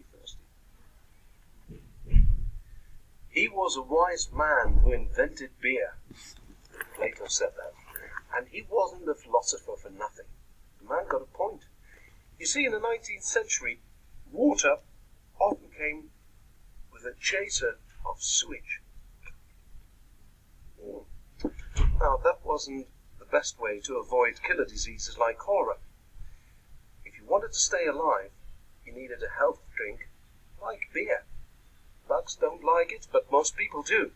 extremely thirsty. He was a wise man who invented beer. Plato said that. And he wasn't a philosopher for nothing. The man got a point. You see, in the 19th century, water often came with a chaser of sewage. Now, that wasn't the best way to avoid killer diseases like cholera. If you wanted to stay alive, you needed a health drink like beer. Bugs don't like it, but most people do.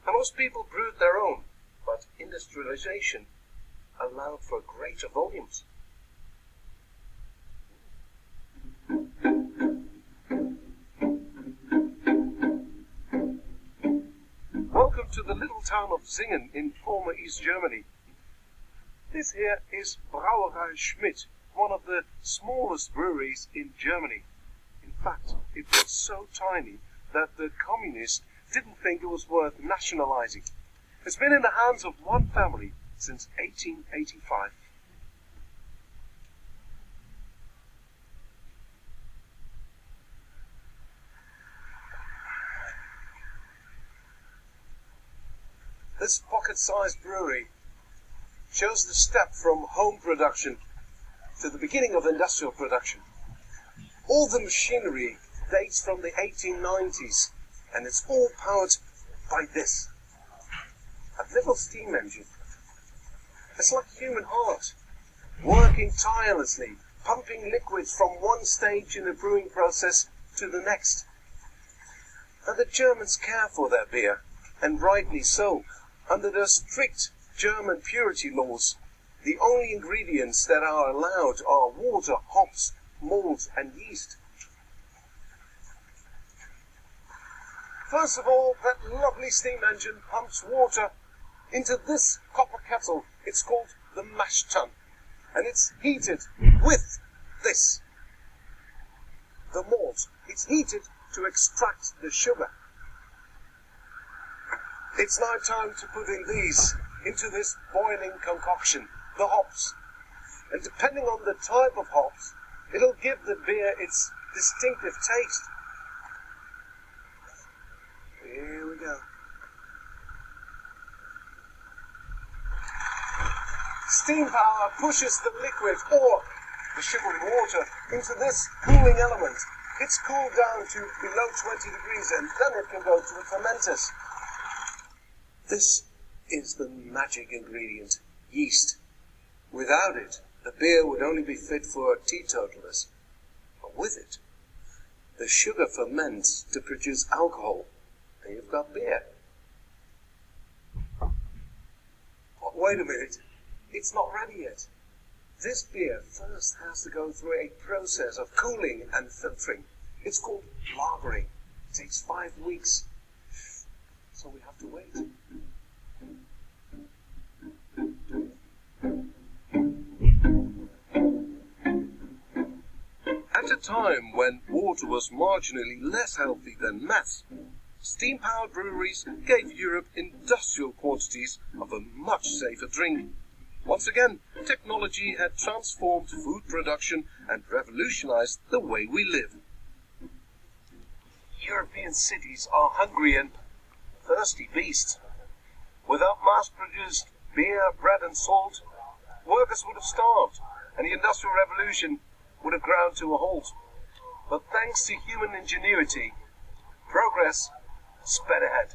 And most people brewed their own, but industrialization allowed for greater volumes. Welcome to the little town of Singen in former East Germany. This here is Brauerei Schmidt, one of the smallest breweries in Germany. In fact, it was so tiny that the communists didn't think it was worth nationalizing. It's been in the hands of one family since 1885. This pocket-sized brewery shows the step from home production to the beginning of industrial production. All the machinery dates from the 1890s, and it's all powered by this. A little steam engine. It's like a human heart, working tirelessly, pumping liquids from one stage in the brewing process to the next. And the Germans care for their beer, and rightly so. Under the strict German purity laws, the only ingredients that are allowed are water, hops, malt, and yeast. First of all, that lovely steam engine pumps water into this copper kettle. It's called the mash tun, and it's heated with this, the malt. It's heated to extract the sugar. It's now time to put in these into this boiling concoction, the hops. And depending on the type of hops, it'll give the beer its distinctive taste. Here we go. Steam power pushes the liquid, or the sugary water, into this cooling element. It's cooled down to below 20 degrees, and then it can go to the fermenters. This is the magic ingredient, yeast. Without it, the beer would only be fit for teetotalers. But with it, the sugar ferments to produce alcohol, and you've got beer. But wait a minute, it's not ready yet. This beer first has to go through a process of cooling and filtering. It's called lagering. It takes 5 weeks. So we have to wait. At a time when water was marginally less healthy than meth, steam-powered breweries gave Europe industrial quantities of a much safer drink. Once again, technology had transformed food production and revolutionized the way we live. European cities are hungry and thirsty beasts. Without mass-produced beer, bread and salt, workers would have starved, and the Industrial Revolution would have ground to a halt. But thanks to human ingenuity, progress sped ahead.